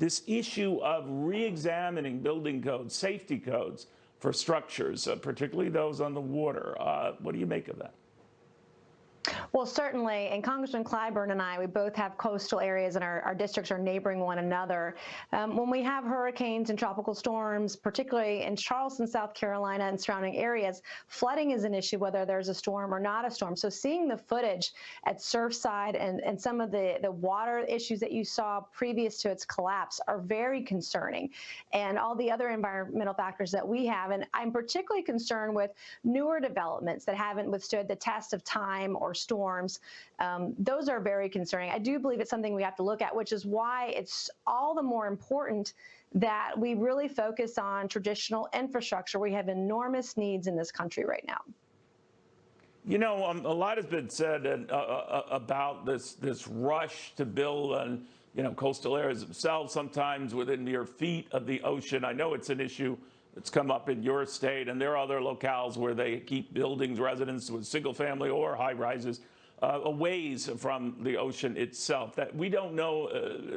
this issue of re-examining building codes, safety codes for structures, particularly those on the water. What do you make of that? Well, certainly, and Congressman Clyburn and I, we both have coastal areas and our districts are neighboring one another. When we have hurricanes and tropical storms, particularly in Charleston, South Carolina and surrounding areas, flooding is an issue whether there's a storm or not a storm. So seeing the footage at Surfside and some of the water issues that you saw previous to its collapse are very concerning, and all the other environmental factors that we have. And I'm particularly concerned with newer developments that haven't withstood the test of time or storms. Those are very concerning. I do believe it's something we have to look at, which is why it's all the more important that we really focus on traditional infrastructure. We have enormous needs in this country right now. You know, a lot has been said about this rush to build, coastal areas themselves, sometimes within mere feet of the ocean. I know it's an issue that's come up in your state, and there are other locales where they keep buildings, residents with single family or high rises a ways from the ocean itself. That we don't know,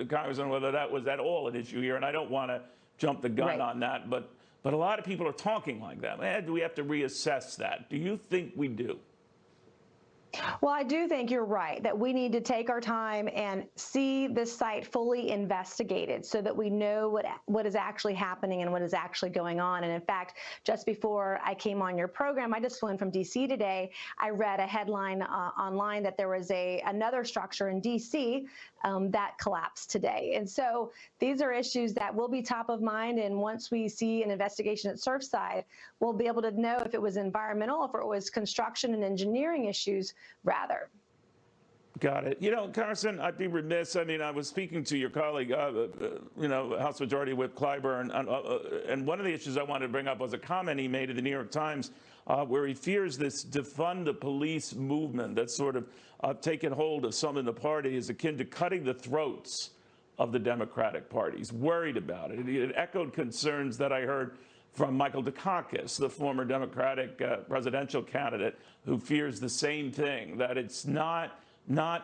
Congressman, whether that was at all an issue here, and I don't want to jump the gun on that, but a lot of people are talking like that. Do we have to reassess that? Do you think we do? Well, I do think you're right that we need to take our time and see this site fully investigated so that we know what is actually happening and what is actually going on. And in fact, just before I came on your program, I just flew in from D.C. today. I read a headline online that there was another structure in D.C. That collapsed today. And so these are issues that will be top of mind. And once we see an investigation at Surfside, we'll be able to know if it was environmental, if it was construction and engineering issues rather. Got it. You know, Congressman, I'd be remiss. I mean, I was speaking to your colleague, House Majority Whip Clyburn, and one of the issues I wanted to bring up was a comment he made in the New York Times where he fears this defund the police movement that's sort of taken hold of some in the party is akin to cutting the throats of the Democratic Party. He's worried about it. It echoed concerns that I heard from Michael Dukakis, the former Democratic presidential candidate, who fears the same thing, that it's not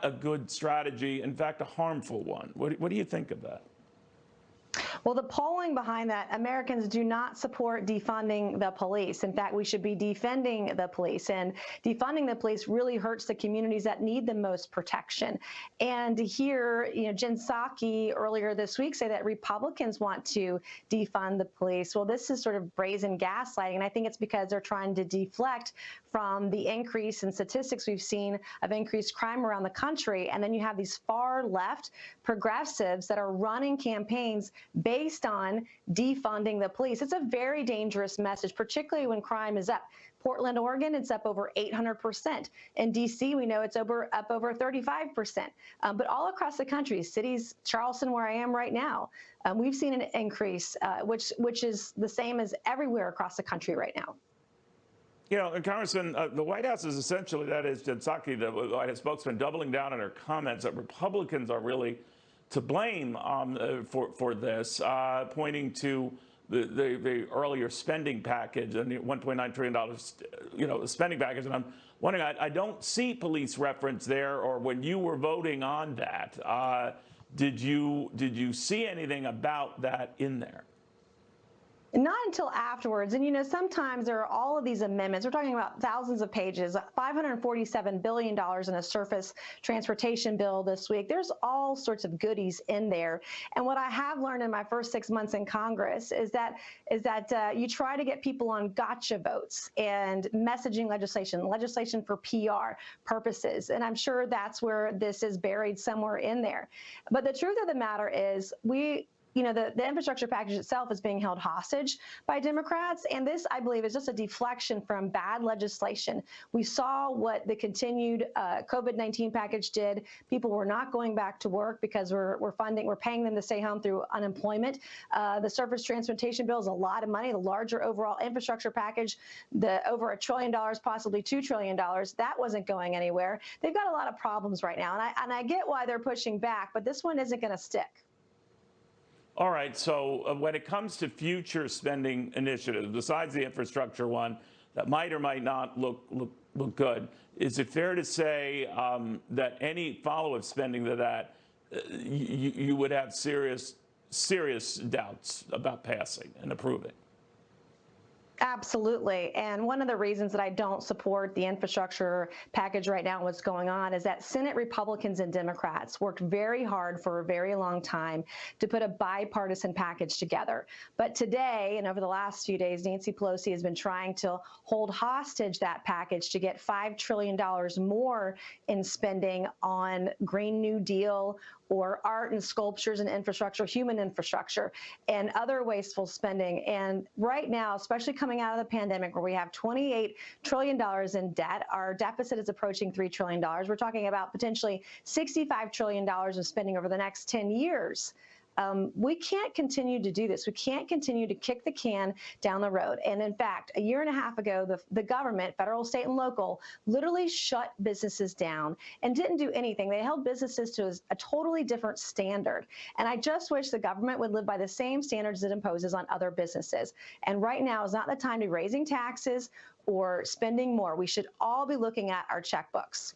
a good strategy, in fact, a harmful one. What do you think of that? Well, the polling behind that, Americans do not support defunding the police. In fact, we should be defending the police, and defunding the police really hurts the communities that need the most protection. And to hear, Jen Psaki earlier this week say that Republicans want to defund the police. Well, this is sort of brazen gaslighting, and I think it's because they're trying to deflect from the increase in statistics we've seen of increased crime around the country. And then you have these far left progressives that are running campaigns based on defunding the police. It's a very dangerous message, particularly when crime is up. Portland, Oregon, it's up over 800%. In D.C., we know it's up over 35%. But all across the country, cities, Charleston, where I am right now, we've seen an increase, which is the same as everywhere across the country right now. You know, Congressman, the White House is essentially, that is, Jen Psaki, the White House spokesman, doubling down on her comments that Republicans are really to blame for this, pointing to the earlier spending package and the $1.9 trillion, spending package. And I'm wondering, I don't see police reference there, or when you were voting on that, did you see anything about that in there? Not until afterwards. And, sometimes there are all of these amendments. We're talking about thousands of pages, $547 billion in a surface transportation bill this week. There's all sorts of goodies in there. And what I have learned in my first 6 months in Congress is that you try to get people on gotcha votes and messaging legislation for PR purposes. And I'm sure that's where this is buried somewhere in there. But the truth of the matter is the infrastructure package itself is being held hostage by Democrats, and this, I believe, is just a deflection from bad legislation. We saw what the continued COVID-19 package did. People were not going back to work because we're paying them to stay home through unemployment. The surface transportation bill is a lot of money. The larger overall infrastructure package, the over $1 trillion, possibly $2 trillion, that wasn't going anywhere. They've got a lot of problems right now, and I get why they're pushing back, but this one isn't going to stick. All right, so when it comes to future spending initiatives, besides the infrastructure one that might or might not look good, is it fair to say that any follow-up spending to that, you would have serious serious doubts about passing and approving. Absolutely. And one of the reasons that I don't support the infrastructure package right now, what's going on, is that Senate Republicans and Democrats worked very hard for a very long time to put a bipartisan package together. But today, and over the last few days, Nancy Pelosi has been trying to hold hostage that package to get $5 trillion more in spending on Green New Deal or art and sculptures and infrastructure, human infrastructure, and other wasteful spending. And right now, especially coming out of the pandemic where we have $28 trillion in debt, our deficit is approaching $3 trillion. We're talking about potentially $65 trillion of spending over the next 10 years. We can't continue to do this. We can't continue to kick the can down the road. And in fact, a year and a half ago, the government, federal, state, and local, literally shut businesses down and didn't do anything. They held businesses to a totally different standard. And I just wish the government would live by the same standards it imposes on other businesses. And right now is not the time to be raising taxes or spending more. We should all be looking at our checkbooks.